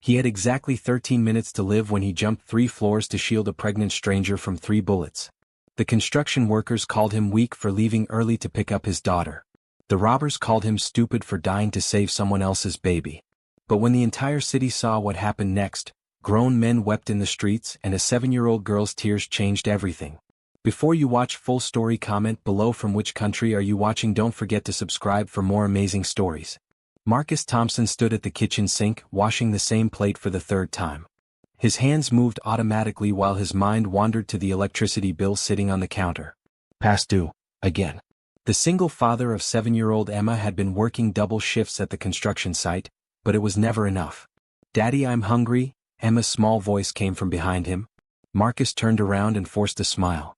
He had exactly 13 minutes to live when he jumped 3 floors to shield a pregnant stranger from 3 bullets. The construction workers called him weak for leaving early to pick up his daughter. The robbers called him stupid for dying to save someone else's baby. But when the entire city saw what happened next, grown men wept in the streets and a 7-year-old girl's tears changed everything. Before you watch full story, comment below from which country are you watching. Don't forget to subscribe for more amazing stories. Marcus Thompson stood at the kitchen sink, washing the same plate for the 3rd time. His hands moved automatically while his mind wandered to the electricity bill sitting on the counter. Past due, again. The single father of 7-year-old Emma had been working double shifts at the construction site, but it was never enough. "Daddy, I'm hungry," Emma's small voice came from behind him. Marcus turned around and forced a smile.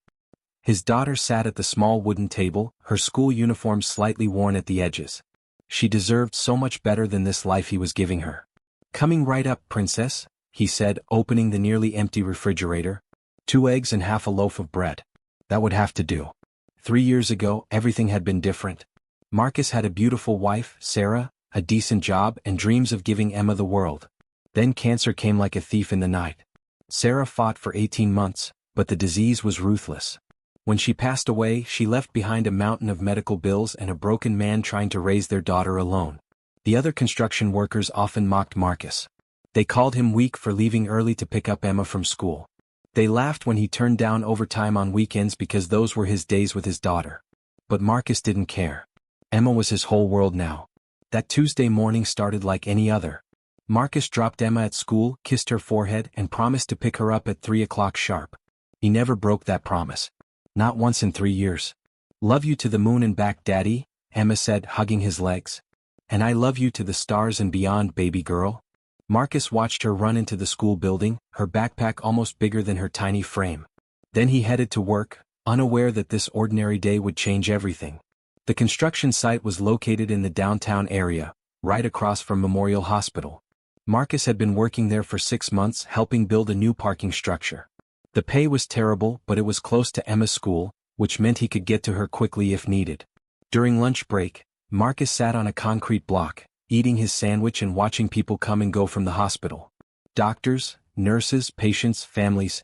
His daughter sat at the small wooden table, her school uniform slightly worn at the edges. She deserved so much better than this life he was giving her. "Coming right up, princess," he said, opening the nearly empty refrigerator. 2 eggs and half a loaf of bread. That would have to do. 3 years ago, everything had been different. Marcus had a beautiful wife, Sarah, a decent job, and dreams of giving Emma the world. Then cancer came like a thief in the night. Sarah fought for 18 months, but the disease was ruthless. When she passed away, she left behind a mountain of medical bills and a broken man trying to raise their daughter alone. The other construction workers often mocked Marcus. They called him weak for leaving early to pick up Emma from school. They laughed when he turned down overtime on weekends because those were his days with his daughter. But Marcus didn't care. Emma was his whole world now. That Tuesday morning started like any other. Marcus dropped Emma at school, kissed her forehead, and promised to pick her up at 3 o'clock sharp. He never broke that promise. Not once in 3 years. "Love you to the moon and back, Daddy," Emma said, hugging his legs. "And I love you to the stars and beyond, baby girl." Marcus watched her run into the school building, her backpack almost bigger than her tiny frame. Then he headed to work, unaware that this ordinary day would change everything. The construction site was located in the downtown area, right across from Memorial Hospital. Marcus had been working there for 6 months, helping build a new parking structure. The pay was terrible, but it was close to Emma's school, which meant he could get to her quickly if needed. During lunch break, Marcus sat on a concrete block, eating his sandwich and watching people come and go from the hospital. Doctors, nurses, patients, families,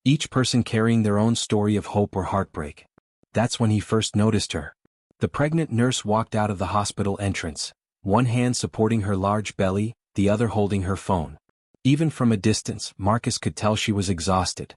each person carrying their own story of hope or heartbreak. That's when he first noticed her. The pregnant nurse walked out of the hospital entrance, one hand supporting her large belly, the other holding her phone. Even from a distance, Marcus could tell she was exhausted.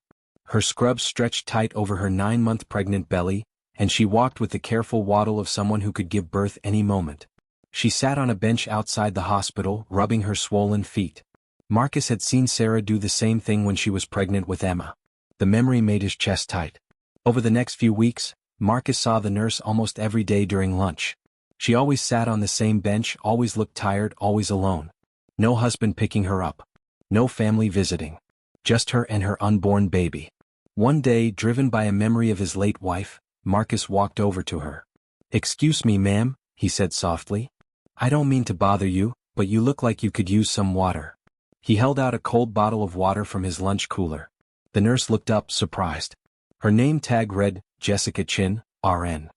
Her scrubs stretched tight over her 9-month pregnant belly, and she walked with the careful waddle of someone who could give birth any moment. She sat on a bench outside the hospital, rubbing her swollen feet. Marcus had seen Sarah do the same thing when she was pregnant with Emma. The memory made his chest tight. Over the next few weeks, Marcus saw the nurse almost every day during lunch. She always sat on the same bench, always looked tired, always alone. No husband picking her up. No family visiting. Just her and her unborn baby. One day, driven by a memory of his late wife, Marcus walked over to her. "Excuse me, ma'am," he said softly. "I don't mean to bother you, but you look like you could use some water." He held out a cold bottle of water from his lunch cooler. The nurse looked up, surprised. Her name tag read, Jessica Chin, RN.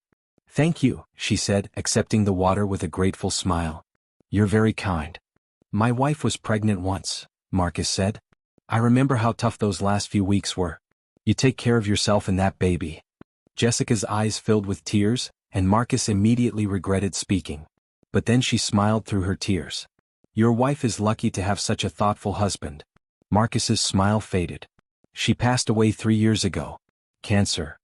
"Thank you," she said, accepting the water with a grateful smile. "You're very kind." "My wife was pregnant once," Marcus said. "I remember how tough those last few weeks were. You take care of yourself and that baby." Jessica's eyes filled with tears, and Marcus immediately regretted speaking. But then she smiled through her tears. "Your wife is lucky to have such a thoughtful husband." Marcus's smile faded. "She passed away 3 years ago. Cancer."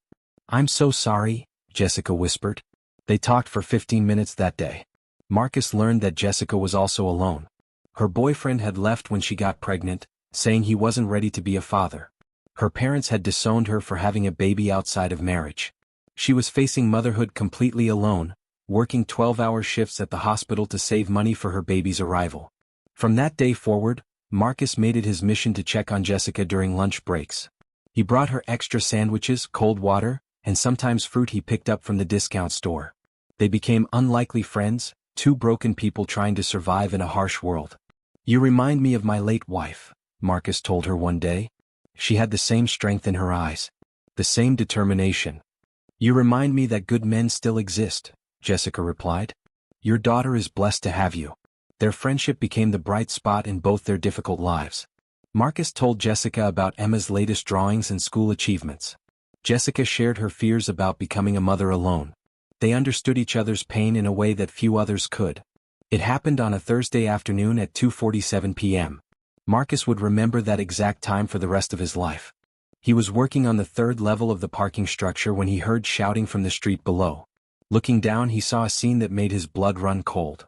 "I'm so sorry," Jessica whispered. They talked for 15 minutes that day. Marcus learned that Jessica was also alone. Her boyfriend had left when she got pregnant, saying he wasn't ready to be a father. Her parents had disowned her for having a baby outside of marriage. She was facing motherhood completely alone, working 12-hour shifts at the hospital to save money for her baby's arrival. From that day forward, Marcus made it his mission to check on Jessica during lunch breaks. He brought her extra sandwiches, cold water, and sometimes fruit he picked up from the discount store. They became unlikely friends, 2 broken people trying to survive in a harsh world. "You remind me of my late wife," Marcus told her one day. She had the same strength in her eyes. The same determination. "You remind me that good men still exist," Jessica replied. "Your daughter is blessed to have you." Their friendship became the bright spot in both their difficult lives. Marcus told Jessica about Emma's latest drawings and school achievements. Jessica shared her fears about becoming a mother alone. They understood each other's pain in a way that few others could. It happened on a Thursday afternoon at 2:47 p.m. Marcus would remember that exact time for the rest of his life. He was working on the third level of the parking structure when he heard shouting from the street below. Looking down, he saw a scene that made his blood run cold.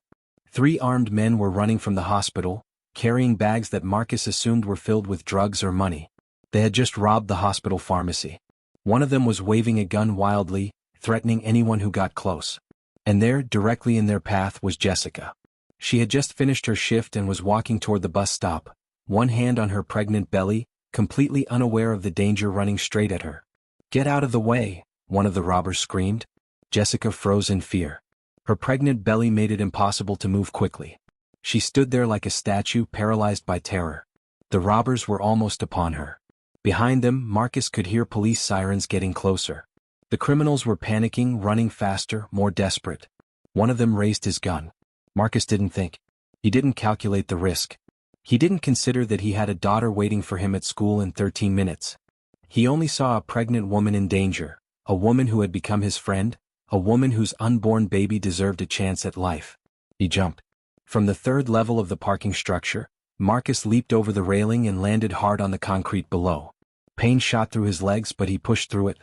3 armed men were running from the hospital, carrying bags that Marcus assumed were filled with drugs or money. They had just robbed the hospital pharmacy. One of them was waving a gun wildly, threatening anyone who got close. And there, directly in their path, was Jessica. She had just finished her shift and was walking toward the bus stop, one hand on her pregnant belly, completely unaware of the danger running straight at her. "Get out of the way," one of the robbers screamed. Jessica froze in fear. Her pregnant belly made it impossible to move quickly. She stood there like a statue, paralyzed by terror. The robbers were almost upon her. Behind them, Marcus could hear police sirens getting closer. The criminals were panicking, running faster, more desperate. One of them raised his gun. Marcus didn't think. He didn't calculate the risk. He didn't consider that he had a daughter waiting for him at school in 13 minutes. He only saw a pregnant woman in danger, a woman who had become his friend, a woman whose unborn baby deserved a chance at life. He jumped. From the third level of the parking structure, Marcus leaped over the railing and landed hard on the concrete below. Pain shot through his legs, but he pushed through it.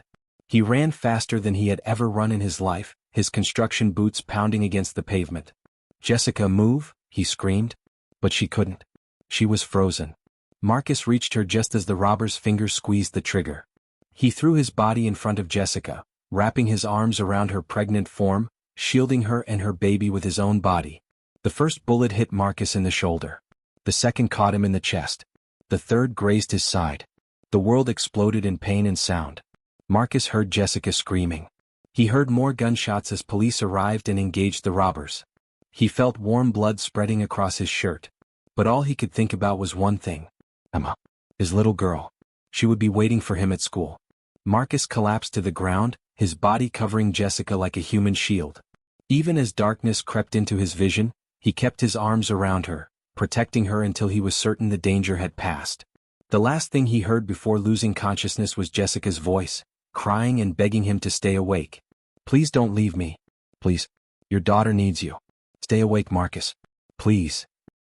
He ran faster than he had ever run in his life, his construction boots pounding against the pavement. "Jessica, move," he screamed. But she couldn't. She was frozen. Marcus reached her just as the robber's fingers squeezed the trigger. He threw his body in front of Jessica, wrapping his arms around her pregnant form, shielding her and her baby with his own body. The first bullet hit Marcus in the shoulder. The second caught him in the chest. The third grazed his side. The world exploded in pain and sound. Marcus heard Jessica screaming. He heard more gunshots as police arrived and engaged the robbers. He felt warm blood spreading across his shirt. But all he could think about was one thing. Emma. His little girl. She would be waiting for him at school. Marcus collapsed to the ground, his body covering Jessica like a human shield. Even as darkness crept into his vision, he kept his arms around her, protecting her until he was certain the danger had passed. The last thing he heard before losing consciousness was Jessica's voice, crying and begging him to stay awake. "Please don't leave me. Please. Your daughter needs you. Stay awake, Marcus. Please."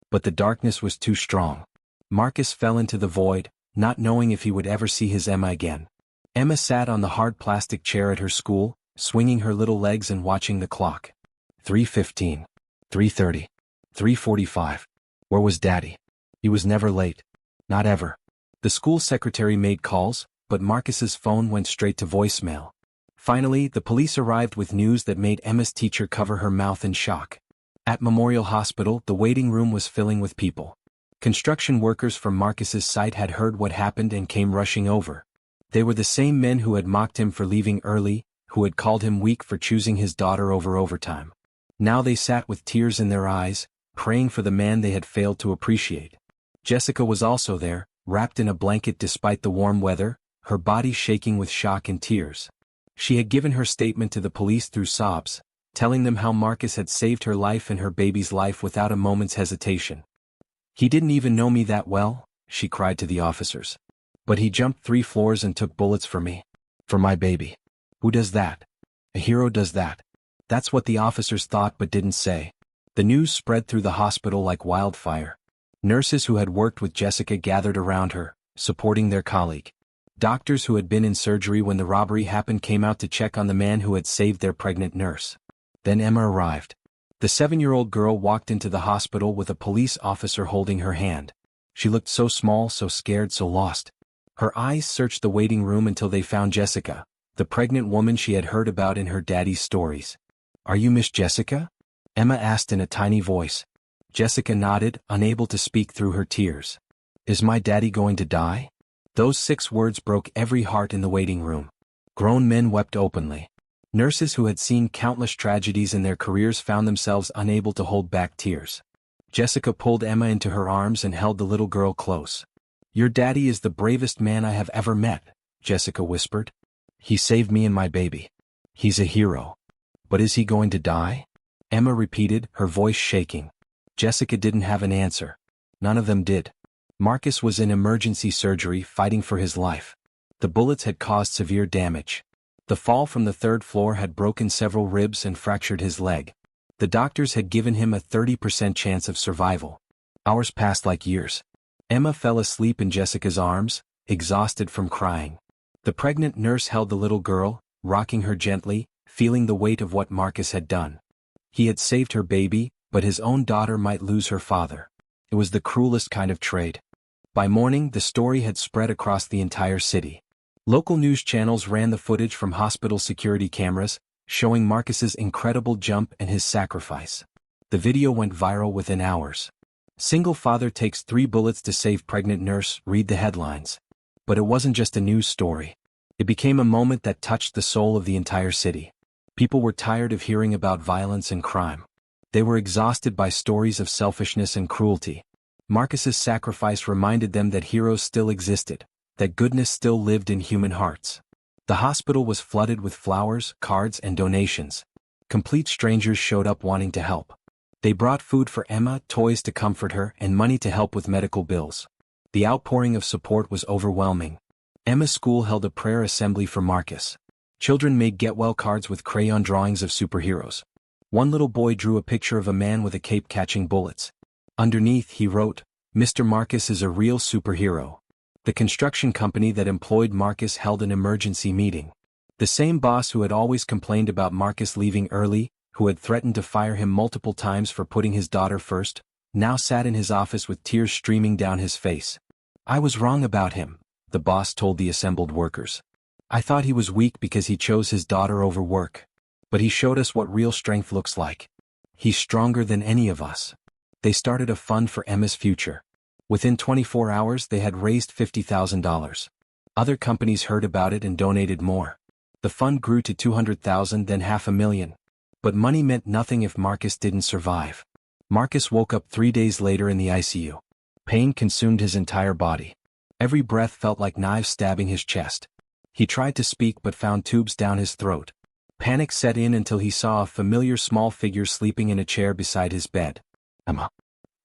But the darkness was too strong. Marcus fell into the void, not knowing if he would ever see his Emma again. Emma sat on the hard plastic chair at her school, swinging her little legs and watching the clock. 3:15. 3:30. 3:45. Where was Daddy? He was never late. Not ever. The school secretary made calls, but Marcus's phone went straight to voicemail. Finally, the police arrived with news that made Emma's teacher cover her mouth in shock. At Memorial Hospital, the waiting room was filling with people. Construction workers from Marcus's site had heard what happened and came rushing over. They were the same men who had mocked him for leaving early, who had called him weak for choosing his daughter over overtime. Now they sat with tears in their eyes, praying for the man they had failed to appreciate. Jessica was also there, wrapped in a blanket despite the warm weather, her body shaking with shock and tears. She had given her statement to the police through sobs, telling them how Marcus had saved her life and her baby's life without a moment's hesitation. "He didn't even know me that well," she cried to the officers. "But he jumped 3 floors and took bullets for me. For my baby. Who does that? A hero does that." That's what the officers thought but didn't say. The news spread through the hospital like wildfire. Nurses who had worked with Jessica gathered around her, supporting their colleague. Doctors who had been in surgery when the robbery happened came out to check on the man who had saved their pregnant nurse. Then Emma arrived. The 7-year-old girl walked into the hospital with a police officer holding her hand. She looked so small, so scared, so lost. Her eyes searched the waiting room until they found Jessica, the pregnant woman she had heard about in her daddy's stories. "Are you Miss Jessica?" Emma asked in a tiny voice. Jessica nodded, unable to speak through her tears. "Is my daddy going to die?" Those 6 words broke every heart in the waiting room. Grown men wept openly. Nurses who had seen countless tragedies in their careers found themselves unable to hold back tears. Jessica pulled Emma into her arms and held the little girl close. "Your daddy is the bravest man I have ever met," Jessica whispered. "He saved me and my baby. He's a hero. But is he going to die?" Emma repeated, her voice shaking. Jessica didn't have an answer. None of them did. Marcus was in emergency surgery fighting for his life. The bullets had caused severe damage. The fall from the third floor had broken several ribs and fractured his leg. The doctors had given him a 30% chance of survival. Hours passed like years. Emma fell asleep in Jessica's arms, exhausted from crying. The pregnant nurse held the little girl, rocking her gently, feeling the weight of what Marcus had done. He had saved her baby, but his own daughter might lose her father. It was the cruelest kind of trade. By morning, the story had spread across the entire city. Local news channels ran the footage from hospital security cameras, showing Marcus's incredible jump and his sacrifice. The video went viral within hours. Single father takes 3 bullets to save pregnant nurse, read the headlines. But it wasn't just a news story. It became a moment that touched the soul of the entire city. People were tired of hearing about violence and crime. They were exhausted by stories of selfishness and cruelty. Marcus's sacrifice reminded them that heroes still existed, that goodness still lived in human hearts. The hospital was flooded with flowers, cards, and donations. Complete strangers showed up wanting to help. They brought food for Emma, toys to comfort her, and money to help with medical bills. The outpouring of support was overwhelming. Emma's school held a prayer assembly for Marcus. Children made get-well cards with crayon drawings of superheroes. One little boy drew a picture of a man with a cape catching bullets. Underneath, he wrote, "Mr. Marcus is a real superhero." The construction company that employed Marcus held an emergency meeting. The same boss who had always complained about Marcus leaving early, who had threatened to fire him multiple times for putting his daughter first, now sat in his office with tears streaming down his face. "I was wrong about him," the boss told the assembled workers. "I thought he was weak because he chose his daughter over work. But he showed us what real strength looks like. He's stronger than any of us." They started a fund for Emma's future. Within 24 hours they had raised $50,000. Other companies heard about it and donated more. The fund grew to $200,000, then $500,000. But money meant nothing if Marcus didn't survive. Marcus woke up 3 days later in the ICU. Pain consumed his entire body. Every breath felt like knives stabbing his chest. He tried to speak but found tubes down his throat. Panic set in until he saw a familiar small figure sleeping in a chair beside his bed. Emma.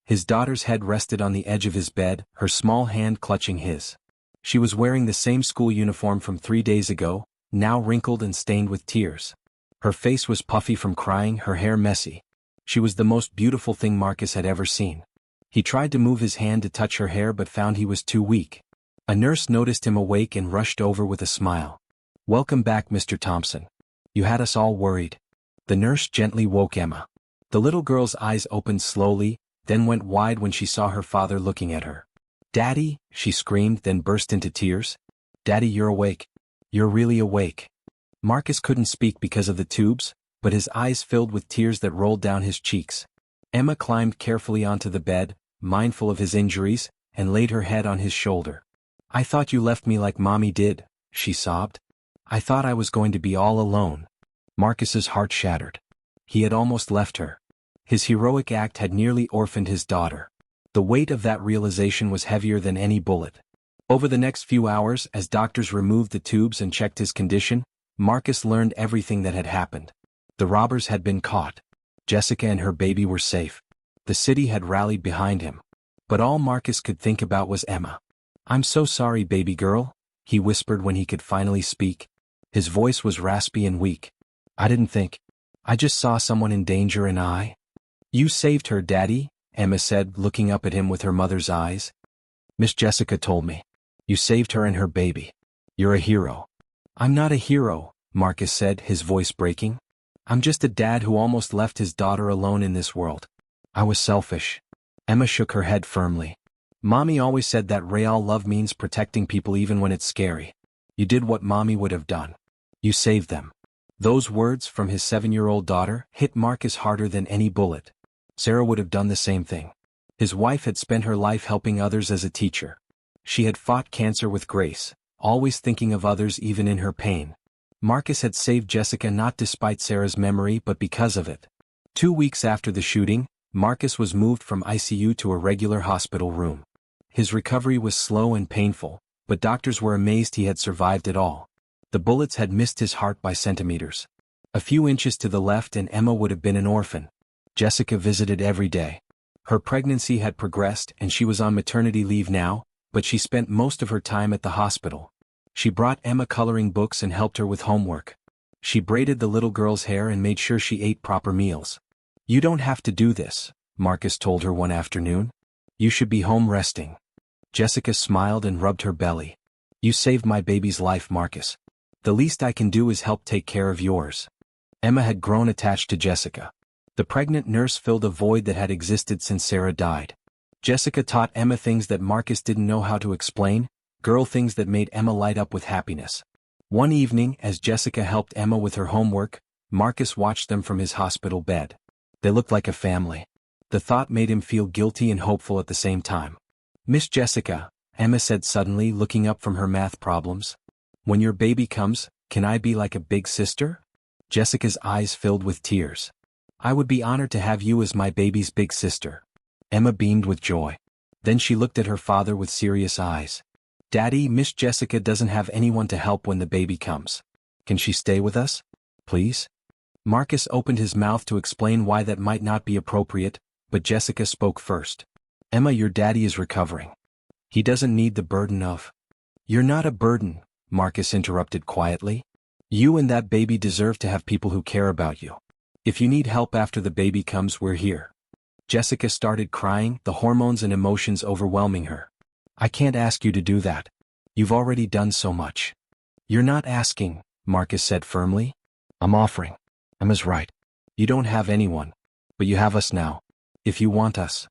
His daughter's head rested on the edge of his bed, her small hand clutching his. She was wearing the same school uniform from 3 days ago, now wrinkled and stained with tears. Her face was puffy from crying, her hair messy. She was the most beautiful thing Marcus had ever seen. He tried to move his hand to touch her hair but found he was too weak. A nurse noticed him awake and rushed over with a smile. "Welcome back, Mr. Thompson. You had us all worried." The nurse gently woke Emma. The little girl's eyes opened slowly, then went wide when she saw her father looking at her. "Daddy," she screamed, then burst into tears. "Daddy, you're awake. You're really awake." Marcus couldn't speak because of the tubes, but his eyes filled with tears that rolled down his cheeks. Emma climbed carefully onto the bed, mindful of his injuries, and laid her head on his shoulder. "I thought you left me like Mommy did," she sobbed. "I thought I was going to be all alone." Marcus's heart shattered. He had almost left her. His heroic act had nearly orphaned his daughter. The weight of that realization was heavier than any bullet. Over the next few hours, as doctors removed the tubes and checked his condition, Marcus learned everything that had happened. The robbers had been caught. Jessica and her baby were safe. The city had rallied behind him. But all Marcus could think about was Emma. "I'm so sorry, baby girl," he whispered when he could finally speak. His voice was raspy and weak. "I didn't think. I just saw someone in danger and I—" "You saved her, Daddy," Emma said, looking up at him with her mother's eyes. "Miss Jessica told me. You saved her and her baby. You're a hero." "I'm not a hero," Marcus said, his voice breaking. "I'm just a dad who almost left his daughter alone in this world. I was selfish." Emma shook her head firmly. "Mommy always said that real love means protecting people even when it's scary. You did what Mommy would have done. You saved them." Those words from his 7-year-old daughter hit Marcus harder than any bullet. Sarah would have done the same thing. His wife had spent her life helping others as a teacher. She had fought cancer with grace, always thinking of others even in her pain. Marcus had saved Jessica not despite Sarah's memory but because of it. 2 weeks after the shooting, Marcus was moved from ICU to a regular hospital room. His recovery was slow and painful, but doctors were amazed he had survived it all. The bullets had missed his heart by centimeters. A few inches to the left and Emma would have been an orphan. Jessica visited every day. Her pregnancy had progressed and she was on maternity leave now, but she spent most of her time at the hospital. She brought Emma coloring books and helped her with homework. She braided the little girl's hair and made sure she ate proper meals. "You don't have to do this," Marcus told her one afternoon. "You should be home resting." Jessica smiled and rubbed her belly. "You saved my baby's life, Marcus. The least I can do is help take care of yours." Emma had grown attached to Jessica. The pregnant nurse filled a void that had existed since Sarah died. Jessica taught Emma things that Marcus didn't know how to explain, girl things that made Emma light up with happiness. One evening, as Jessica helped Emma with her homework, Marcus watched them from his hospital bed. They looked like a family. The thought made him feel guilty and hopeful at the same time. "Miss Jessica," Emma said suddenly, looking up from her math problems, "when your baby comes, can I be like a big sister?" Jessica's eyes filled with tears. "I would be honored to have you as my baby's big sister." Emma beamed with joy. Then she looked at her father with serious eyes. "Daddy, Miss Jessica doesn't have anyone to help when the baby comes. Can she stay with us? Please?" Marcus opened his mouth to explain why that might not be appropriate, but Jessica spoke first. "Emma, your daddy is recovering. He doesn't need the burden of—" "You're not a burden," Marcus interrupted quietly. "You and that baby deserve to have people who care about you. If you need help after the baby comes, we're here." Jessica started crying, the hormones and emotions overwhelming her. "I can't ask you to do that. You've already done so much." "You're not asking," Marcus said firmly. "I'm offering." Emma's right. "You don't have anyone. But you have us now. If you want us."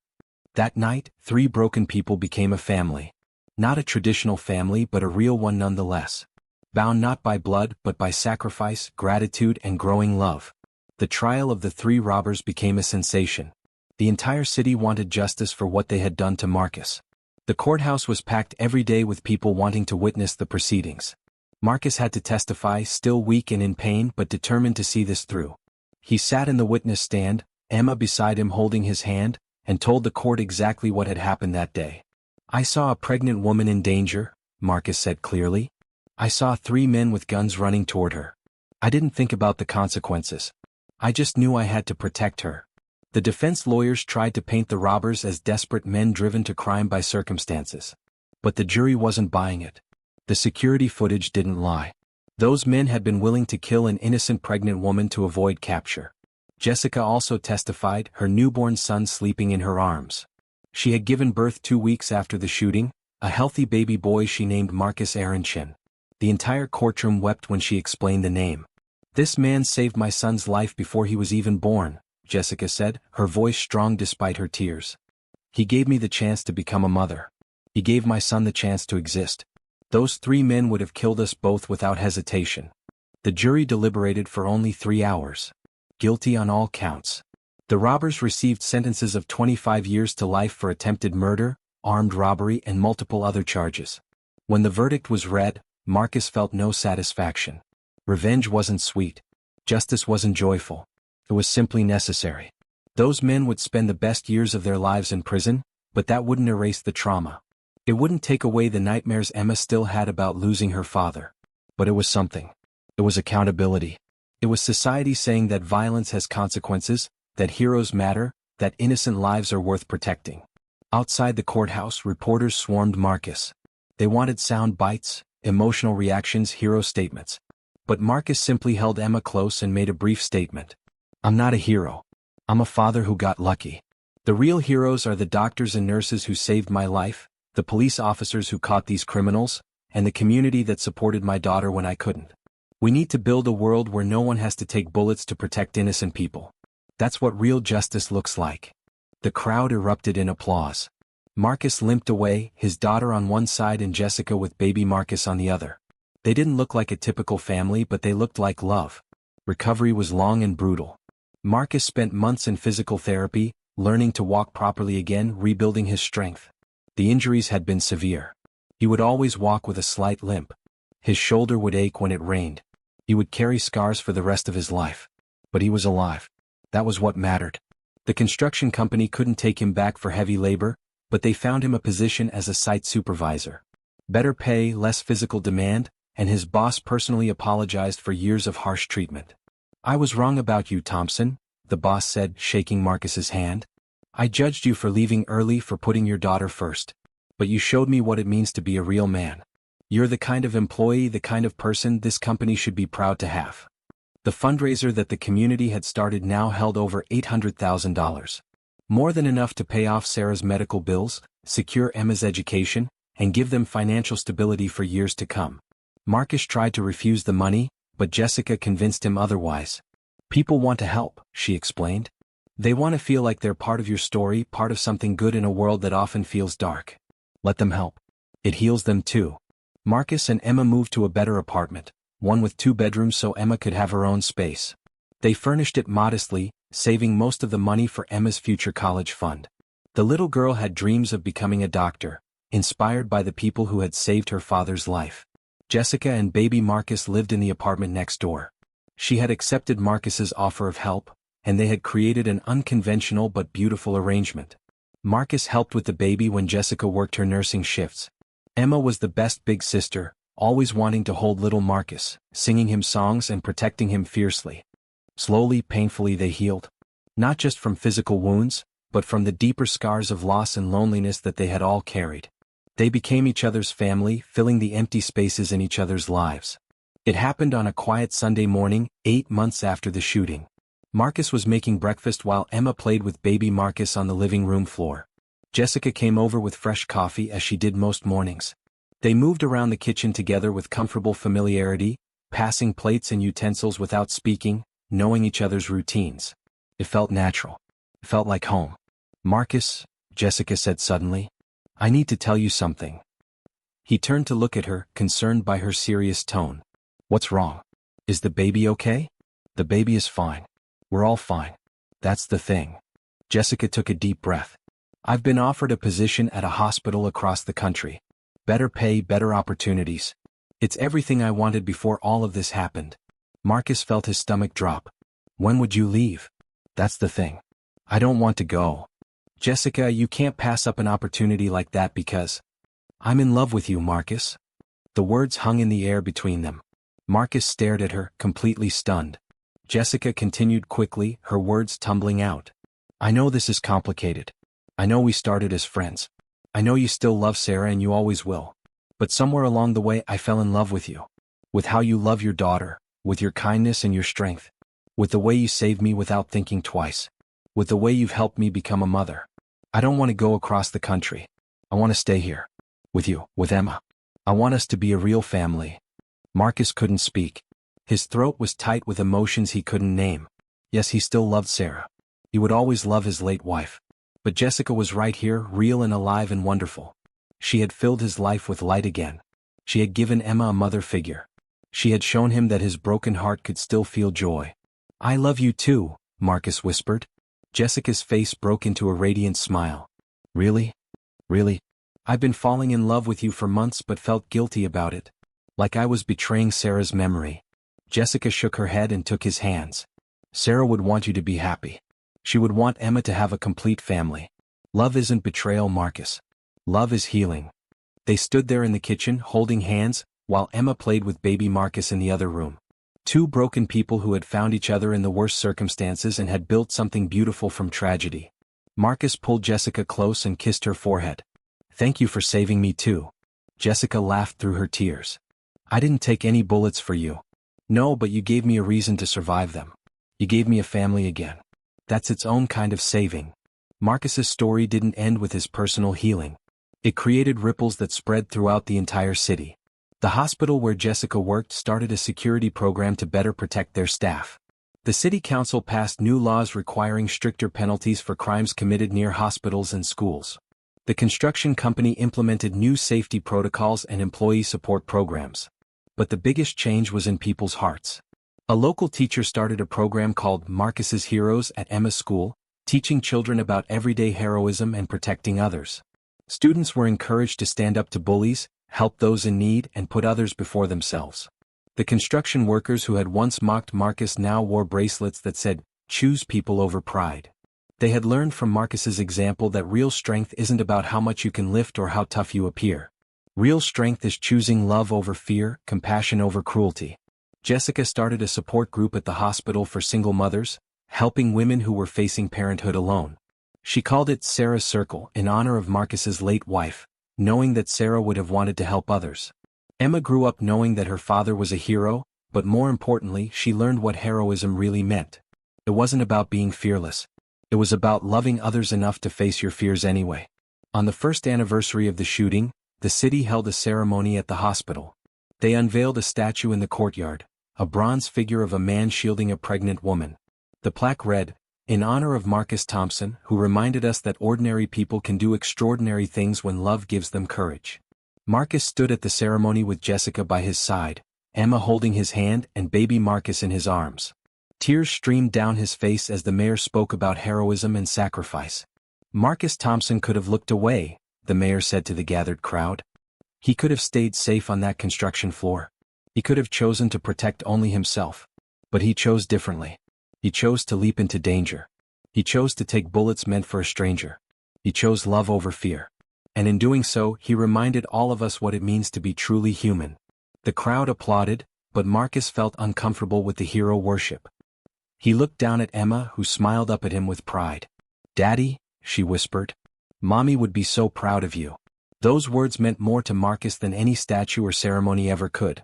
That night, 3 broken people became a family. Not a traditional family but a real one nonetheless. Bound not by blood but by sacrifice, gratitude and growing love. The trial of the 3 robbers became a sensation. The entire city wanted justice for what they had done to Marcus. The courthouse was packed every day with people wanting to witness the proceedings. Marcus had to testify, still weak and in pain but determined to see this through. He sat in the witness stand, Emma beside him holding his hand, and told the court exactly what had happened that day. "I saw a pregnant woman in danger," Marcus said clearly. "I saw 3 men with guns running toward her. I didn't think about the consequences. I just knew I had to protect her." The defense lawyers tried to paint the robbers as desperate men driven to crime by circumstances. But the jury wasn't buying it. The security footage didn't lie. Those men had been willing to kill an innocent pregnant woman to avoid capture. Jessica also testified, her newborn son sleeping in her arms. She had given birth 2 weeks after the shooting, a healthy baby boy she named Marcus Aronchin. The entire courtroom wept when she explained the name. "This man saved my son's life before he was even born," Jessica said, her voice strong despite her tears. "He gave me the chance to become a mother. He gave my son the chance to exist. Those 3 men would have killed us both without hesitation." The jury deliberated for only 3 hours. Guilty on all counts. The robbers received sentences of 25 years to life for attempted murder, armed robbery and multiple other charges. When the verdict was read, Marcus felt no satisfaction. Revenge wasn't sweet. Justice wasn't joyful. It was simply necessary. Those men would spend the best years of their lives in prison, but that wouldn't erase the trauma. It wouldn't take away the nightmares Emma still had about losing her father. But it was something. It was accountability. It was society saying that violence has consequences, that heroes matter, that innocent lives are worth protecting. Outside the courthouse, reporters swarmed Marcus. They wanted sound bites, emotional reactions, hero statements. But Marcus simply held Emma close and made a brief statement. "I'm not a hero. I'm a father who got lucky. The real heroes are the doctors and nurses who saved my life, the police officers who caught these criminals, and the community that supported my daughter when I couldn't. We need to build a world where no one has to take bullets to protect innocent people. That's what real justice looks like." The crowd erupted in applause. Marcus limped away, his daughter on one side and Jessica with baby Marcus on the other. They didn't look like a typical family but they looked like love. Recovery was long and brutal. Marcus spent months in physical therapy, learning to walk properly again, rebuilding his strength. The injuries had been severe. He would always walk with a slight limp. His shoulder would ache when it rained. He would carry scars for the rest of his life. But he was alive. That was what mattered. The construction company couldn't take him back for heavy labor, but they found him a position as a site supervisor. Better pay, less physical demand, and his boss personally apologized for years of harsh treatment. "I was wrong about you, Thompson," the boss said, shaking Marcus's hand. I judged you for leaving early, for putting your daughter first. But you showed me what it means to be a real man. You're the kind of employee, the kind of person this company should be proud to have. The fundraiser that the community had started now held over $800,000. More than enough to pay off Sarah's medical bills, secure Emma's education, and give them financial stability for years to come. Marcus tried to refuse the money, but Jessica convinced him otherwise. People want to help, she explained. They want to feel like they're part of your story, part of something good in a world that often feels dark. Let them help. It heals them too. Marcus and Emma moved to a better apartment, one with 2 bedrooms so Emma could have her own space. They furnished it modestly, saving most of the money for Emma's future college fund. The little girl had dreams of becoming a doctor, inspired by the people who had saved her father's life. Jessica and baby Marcus lived in the apartment next door. She had accepted Marcus's offer of help, and they had created an unconventional but beautiful arrangement. Marcus helped with the baby when Jessica worked her nursing shifts. Emma was the best big sister, always wanting to hold little Marcus, singing him songs and protecting him fiercely. Slowly, painfully they healed. Not just from physical wounds, but from the deeper scars of loss and loneliness that they had all carried. They became each other's family, filling the empty spaces in each other's lives. It happened on a quiet Sunday morning, 8 months after the shooting. Marcus was making breakfast while Emma played with baby Marcus on the living room floor. Jessica came over with fresh coffee as she did most mornings. They moved around the kitchen together with comfortable familiarity, passing plates and utensils without speaking, knowing each other's routines. It felt natural. It felt like home. Marcus, Jessica said suddenly, I need to tell you something. He turned to look at her, concerned by her serious tone. What's wrong? Is the baby okay? The baby is fine. We're all fine. That's the thing. Jessica took a deep breath. I've been offered a position at a hospital across the country. Better pay, better opportunities. It's everything I wanted before all of this happened. Marcus felt his stomach drop. When would you leave? That's the thing. I don't want to go. Jessica, you can't pass up an opportunity like that because I'm in love with you, Marcus. The words hung in the air between them. Marcus stared at her, completely stunned. Jessica continued quickly, her words tumbling out. I know this is complicated. I know we started as friends. I know you still love Sarah and you always will. But somewhere along the way I fell in love with you. With how you love your daughter, with your kindness and your strength. With the way you saved me without thinking twice. With the way you've helped me become a mother. I don't want to go across the country. I want to stay here. With you, with Emma. I want us to be a real family. Marcus couldn't speak. His throat was tight with emotions he couldn't name. Yes, he still loved Sarah. He would always love his late wife. But Jessica was right here, real and alive and wonderful. She had filled his life with light again. She had given Emma a mother figure. She had shown him that his broken heart could still feel joy. I love you too, Marcus whispered. Jessica's face broke into a radiant smile. Really? Really? I've been falling in love with you for months but felt guilty about it. Like I was betraying Sarah's memory. Jessica shook her head and took his hands. Sarah would want you to be happy. She would want Emma to have a complete family. Love isn't betrayal, Marcus. Love is healing. They stood there in the kitchen, holding hands, while Emma played with baby Marcus in the other room. 2 broken people who had found each other in the worst circumstances and had built something beautiful from tragedy. Marcus pulled Jessica close and kissed her forehead. Thank you for saving me too. Jessica laughed through her tears. I didn't take any bullets for you. No, but you gave me a reason to survive them. You gave me a family again. That's its own kind of saving. Marcus's story didn't end with his personal healing. It created ripples that spread throughout the entire city. The hospital where Jessica worked started a security program to better protect their staff. The city council passed new laws requiring stricter penalties for crimes committed near hospitals and schools. The construction company implemented new safety protocols and employee support programs. But the biggest change was in people's hearts. A local teacher started a program called Marcus's Heroes at Emma's school, teaching children about everyday heroism and protecting others. Students were encouraged to stand up to bullies, help those in need, and put others before themselves. The construction workers who had once mocked Marcus now wore bracelets that said, "Choose people over pride." They had learned from Marcus's example that real strength isn't about how much you can lift or how tough you appear. Real strength is choosing love over fear, compassion over cruelty. Jessica started a support group at the hospital for single mothers, helping women who were facing parenthood alone. She called it Sarah's Circle in honor of Marcus's late wife, knowing that Sarah would have wanted to help others. Emma grew up knowing that her father was a hero, but more importantly she learned what heroism really meant. It wasn't about being fearless. It was about loving others enough to face your fears anyway. On the first anniversary of the shooting, the city held a ceremony at the hospital. They unveiled a statue in the courtyard, a bronze figure of a man shielding a pregnant woman. The plaque read, "In honor of Marcus Thompson, who reminded us that ordinary people can do extraordinary things when love gives them courage." Marcus stood at the ceremony with Jessica by his side, Emma holding his hand and baby Marcus in his arms. Tears streamed down his face as the mayor spoke about heroism and sacrifice. Marcus Thompson could have looked away, the mayor said to the gathered crowd. He could have stayed safe on that construction floor. He could have chosen to protect only himself. But he chose differently. He chose to leap into danger. He chose to take bullets meant for a stranger. He chose love over fear. And in doing so, he reminded all of us what it means to be truly human. The crowd applauded, but Marcus felt uncomfortable with the hero worship. He looked down at Emma, who smiled up at him with pride. "Daddy," she whispered. "Mommy would be so proud of you." Those words meant more to Marcus than any statue or ceremony ever could.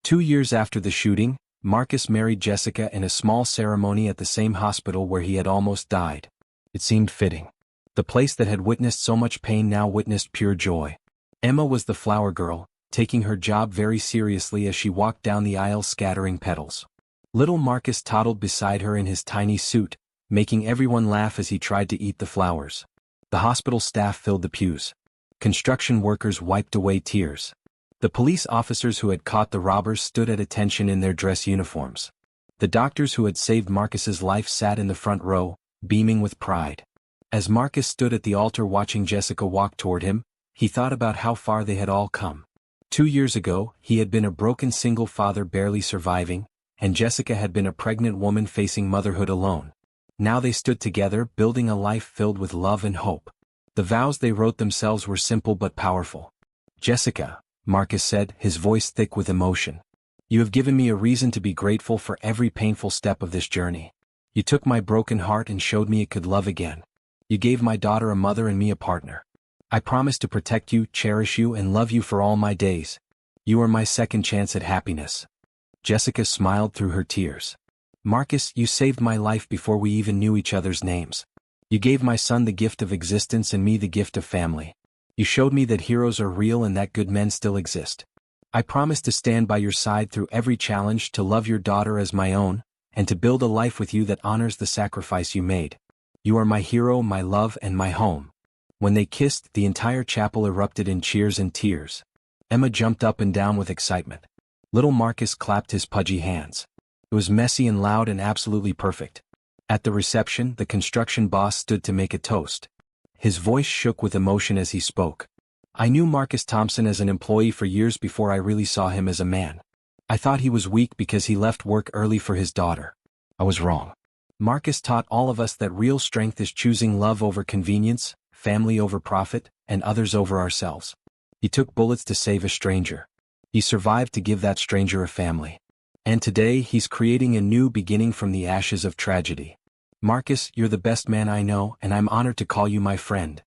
2 years after the shooting, Marcus married Jessica in a small ceremony at the same hospital where he had almost died. It seemed fitting. The place that had witnessed so much pain now witnessed pure joy. Emma was the flower girl, taking her job very seriously as she walked down the aisle scattering petals. Little Marcus toddled beside her in his tiny suit, making everyone laugh as he tried to eat the flowers. The hospital staff filled the pews. Construction workers wiped away tears. The police officers who had caught the robbers stood at attention in their dress uniforms. The doctors who had saved Marcus's life sat in the front row, beaming with pride. As Marcus stood at the altar watching Jessica walk toward him, he thought about how far they had all come. 2 years ago, he had been a broken single father barely surviving, and Jessica had been a pregnant woman facing motherhood alone. Now they stood together, building a life filled with love and hope. The vows they wrote themselves were simple but powerful. "Jessica," Marcus said, his voice thick with emotion, "you have given me a reason to be grateful for every painful step of this journey. You took my broken heart and showed me it could love again. You gave my daughter a mother and me a partner. I promise to protect you, cherish you, and love you for all my days. You are my second chance at happiness." Jessica smiled through her tears. "Marcus, you saved my life before we even knew each other's names. You gave my son the gift of existence and me the gift of family. You showed me that heroes are real and that good men still exist. I promise to stand by your side through every challenge, to love your daughter as my own, and to build a life with you that honors the sacrifice you made. You are my hero, my love, and my home." When they kissed, the entire chapel erupted in cheers and tears. Emma jumped up and down with excitement. Little Marcus clapped his pudgy hands. It was messy and loud and absolutely perfect. At the reception, the construction boss stood to make a toast. His voice shook with emotion as he spoke. "I knew Marcus Thompson as an employee for years before I really saw him as a man. I thought he was weak because he left work early for his daughter. I was wrong. Marcus taught all of us that real strength is choosing love over convenience, family over profit, and others over ourselves. He took bullets to save a stranger. He survived to give that stranger a family. And today he's creating a new beginning from the ashes of tragedy. Marcus, you're the best man I know, and I'm honored to call you my friend."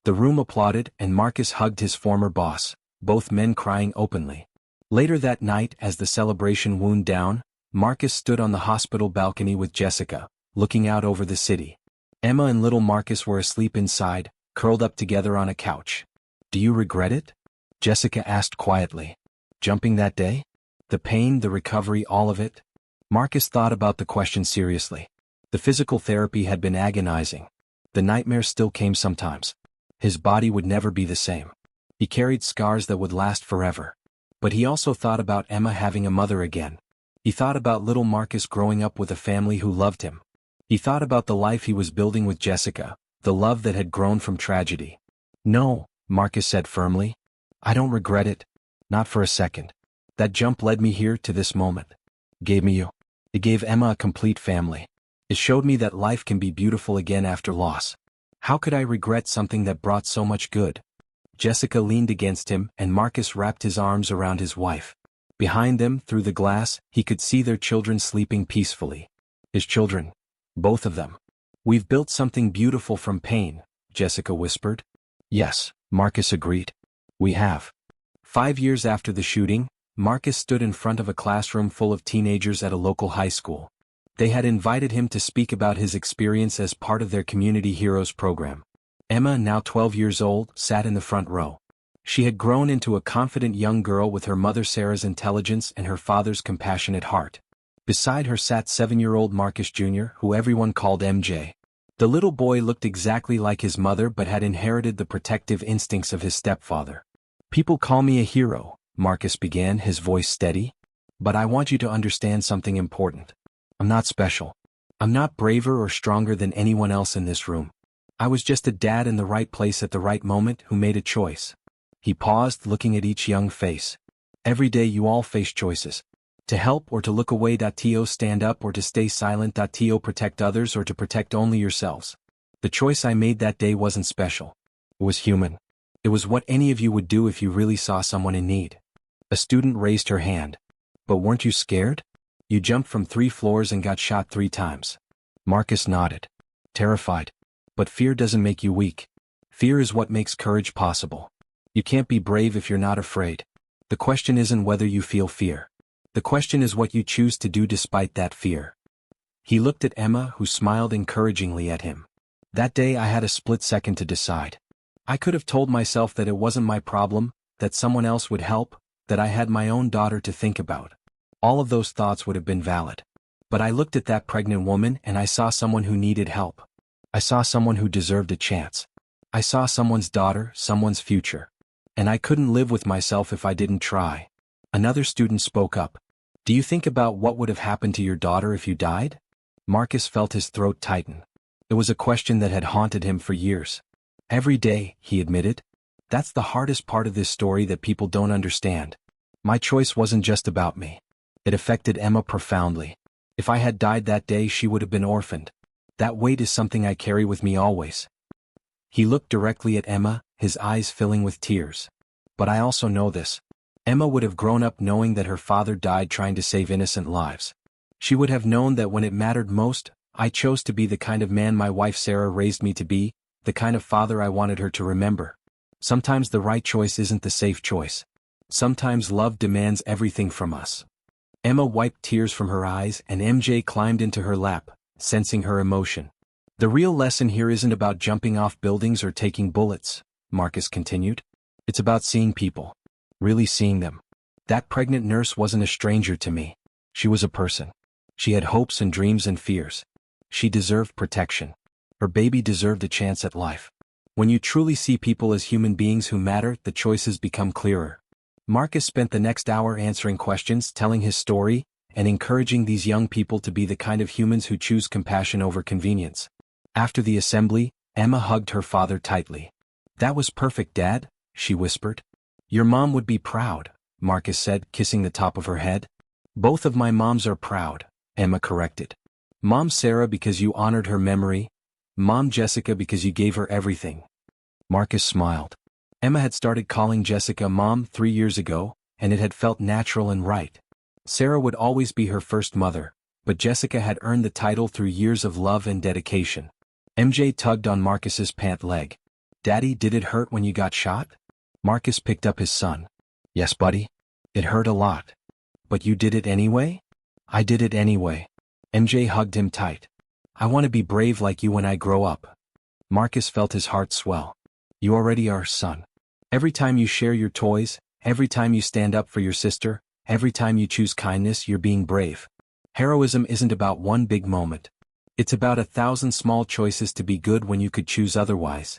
The room applauded, and Marcus hugged his former boss, both men crying openly. Later that night, as the celebration wound down, Marcus stood on the hospital balcony with Jessica, looking out over the city. Emma and little Marcus were asleep inside, curled up together on a couch. "Do you regret it?" Jessica asked quietly. "Jumping that day? The pain, the recovery, all of it?" Marcus thought about the question seriously. The physical therapy had been agonizing. The nightmares still came sometimes. His body would never be the same. He carried scars that would last forever. But he also thought about Emma having a mother again. He thought about little Marcus growing up with a family who loved him. He thought about the life he was building with Jessica, the love that had grown from tragedy. "No," Marcus said firmly. "I don't regret it. Not for a second. That jump led me here to this moment. Gave me you. It gave Emma a complete family. It showed me that life can be beautiful again after loss. How could I regret something that brought so much good?" Jessica leaned against him, and Marcus wrapped his arms around his wife. Behind them, through the glass, he could see their children sleeping peacefully. His children. Both of them. "We've built something beautiful from pain," Jessica whispered. Yes, Marcus agreed. We have. 5 years after the shooting, Marcus stood in front of a classroom full of teenagers at a local high school. They had invited him to speak about his experience as part of their Community Heroes program. Emma, now 12 years old, sat in the front row. She had grown into a confident young girl with her mother Sarah's intelligence and her father's compassionate heart. Beside her sat 7-year-old Marcus Jr., who everyone called MJ. The little boy looked exactly like his mother but had inherited the protective instincts of his stepfather. People call me a hero, Marcus began, his voice steady. But I want you to understand something important. I'm not special. I'm not braver or stronger than anyone else in this room. I was just a dad in the right place at the right moment who made a choice. He paused, looking at each young face. Every day you all face choices. To help or to look away. To stand up or to stay silent. To protect others or to protect only yourselves. The choice I made that day wasn't special. It was human. It was what any of you would do if you really saw someone in need. A student raised her hand. But weren't you scared? You jumped from 3 floors and got shot 3 times. Marcus nodded. Terrified. But fear doesn't make you weak. Fear is what makes courage possible. You can't be brave if you're not afraid. The question isn't whether you feel fear. The question is what you choose to do despite that fear. He looked at Emma, who smiled encouragingly at him. That day I had a split second to decide. I could have told myself that it wasn't my problem, that someone else would help, that I had my own daughter to think about. All of those thoughts would have been valid. But I looked at that pregnant woman and I saw someone who needed help. I saw someone who deserved a chance. I saw someone's daughter, someone's future. And I couldn't live with myself if I didn't try. Another student spoke up. Do you think about what would have happened to your daughter if you died? Marcus felt his throat tighten. It was a question that had haunted him for years. Every day, he admitted. That's the hardest part of this story that people don't understand. My choice wasn't just about me. It affected Emma profoundly. If I had died that day, she would have been orphaned. That weight is something I carry with me always. He looked directly at Emma, his eyes filling with tears. But I also know this. Emma would have grown up knowing that her father died trying to save innocent lives. She would have known that when it mattered most, I chose to be the kind of man my wife Sarah raised me to be, the kind of father I wanted her to remember. Sometimes the right choice isn't the safe choice. Sometimes love demands everything from us. Emma wiped tears from her eyes and MJ climbed into her lap, sensing her emotion. The real lesson here isn't about jumping off buildings or taking bullets, Marcus continued. It's about seeing people. Really seeing them. That pregnant nurse wasn't a stranger to me. She was a person. She had hopes and dreams and fears. She deserved protection. Her baby deserved a chance at life. When you truly see people as human beings who matter, the choices become clearer. Marcus spent the next hour answering questions, telling his story, and encouraging these young people to be the kind of humans who choose compassion over convenience. After the assembly, Emma hugged her father tightly. That was perfect, Dad, she whispered. Your mom would be proud, Marcus said, kissing the top of her head. Both of my moms are proud, Emma corrected. Mom Sarah because you honored her memory, Mom Jessica because you gave her everything. Marcus smiled. Emma had started calling Jessica Mom 3 years ago, and it had felt natural and right. Sarah would always be her first mother, but Jessica had earned the title through years of love and dedication. MJ tugged on Marcus's pant leg. Daddy, did it hurt when you got shot? Marcus picked up his son. Yes, buddy. It hurt a lot. But you did it anyway? I did it anyway. MJ hugged him tight. I want to be brave like you when I grow up. Marcus felt his heart swell. You already are, son. Every time you share your toys, every time you stand up for your sister, every time you choose kindness, you're being brave. Heroism isn't about one big moment. It's about 1,000 small choices to be good when you could choose otherwise.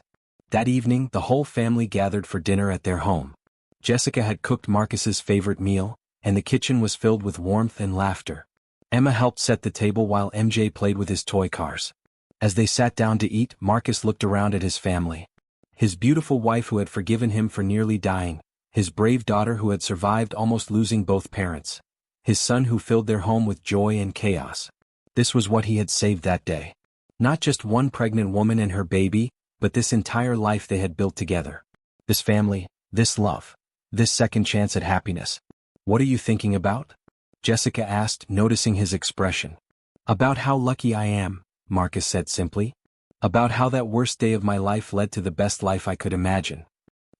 That evening, the whole family gathered for dinner at their home. Jessica had cooked Marcus's favorite meal, and the kitchen was filled with warmth and laughter. Emma helped set the table while MJ played with his toy cars. As they sat down to eat, Marcus looked around at his family. His beautiful wife who had forgiven him for nearly dying, his brave daughter who had survived almost losing both parents, his son who filled their home with joy and chaos. This was what he had saved that day. Not just one pregnant woman and her baby, but this entire life they had built together. This family, this love, this second chance at happiness. What are you thinking about? Jessica asked, noticing his expression. About how lucky I am, Marcus said simply. About how that worst day of my life led to the best life I could imagine.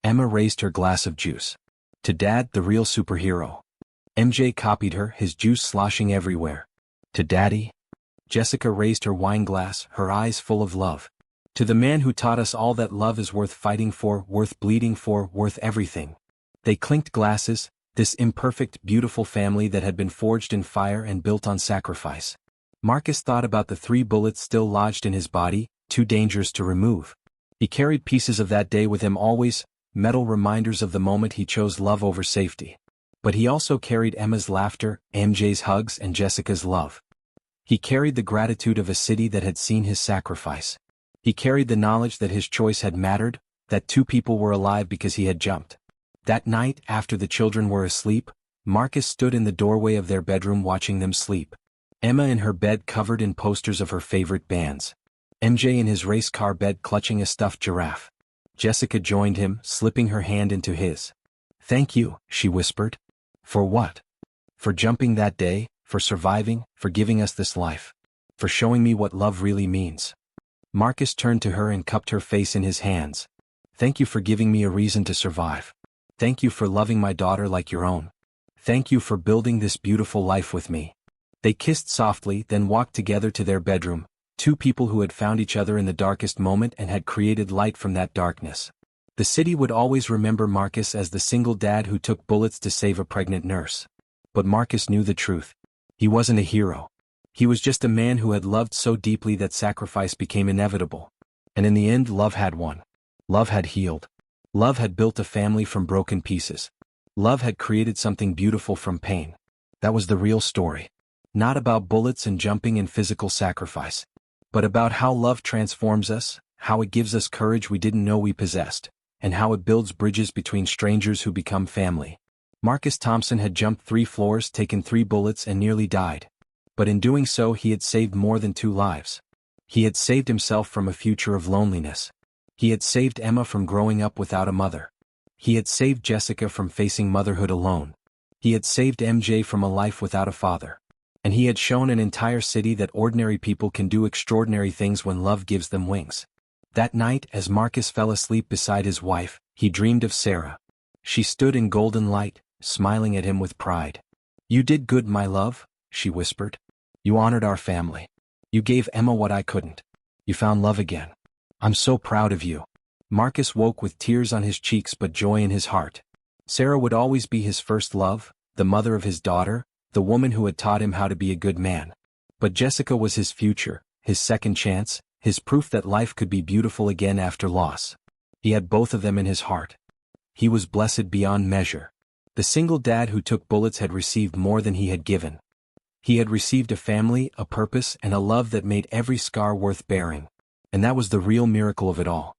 Emma raised her glass of juice. To Dad, the real superhero. MJ copied her, his juice sloshing everywhere. To Daddy? Jessica raised her wine glass, her eyes full of love. To the man who taught us all that love is worth fighting for, worth bleeding for, worth everything. They clinked glasses, this imperfect, beautiful family that had been forged in fire and built on sacrifice. Marcus thought about the 3 bullets still lodged in his body, too dangerous to remove. He carried pieces of that day with him always, metal reminders of the moment he chose love over safety. But he also carried Emma's laughter, MJ's hugs, and Jessica's love. He carried the gratitude of a city that had seen his sacrifice. He carried the knowledge that his choice had mattered, that 2 people were alive because he had jumped. That night, after the children were asleep, Marcus stood in the doorway of their bedroom watching them sleep. Emma in her bed covered in posters of her favorite bands. MJ in his race car bed clutching a stuffed giraffe. Jessica joined him, slipping her hand into his. "Thank you," she whispered. "For what?" "For jumping that day, for surviving, for giving us this life. For showing me what love really means." Marcus turned to her and cupped her face in his hands. "Thank you for giving me a reason to survive. Thank you for loving my daughter like your own. Thank you for building this beautiful life with me." They kissed softly, then walked together to their bedroom, 2 people who had found each other in the darkest moment and had created light from that darkness. The city would always remember Marcus as the single dad who took bullets to save a pregnant nurse. But Marcus knew the truth. He wasn't a hero. He was just a man who had loved so deeply that sacrifice became inevitable. And in the end, love had won. Love had healed. Love had built a family from broken pieces. Love had created something beautiful from pain. That was the real story. Not about bullets and jumping and physical sacrifice, but about how love transforms us, how it gives us courage we didn't know we possessed, and how it builds bridges between strangers who become family. Marcus Thompson had jumped 3 floors, taken 3 bullets, and nearly died. But in doing so, he had saved more than 2 lives. He had saved himself from a future of loneliness. He had saved Emma from growing up without a mother. He had saved Jessica from facing motherhood alone. He had saved MJ from a life without a father. And he had shown an entire city that ordinary people can do extraordinary things when love gives them wings. That night, as Marcus fell asleep beside his wife, he dreamed of Sarah. She stood in golden light, smiling at him with pride. "You did good, my love," she whispered. "You honored our family. You gave Emma what I couldn't. You found love again. I'm so proud of you." Marcus woke with tears on his cheeks but joy in his heart. Sarah would always be his first love, the mother of his daughter, the woman who had taught him how to be a good man. But Jessica was his future, his second chance, his proof that life could be beautiful again after loss. He had both of them in his heart. He was blessed beyond measure. The single dad who took bullets had received more than he had given. He had received a family, a purpose, and a love that made every scar worth bearing. And that was the real miracle of it all.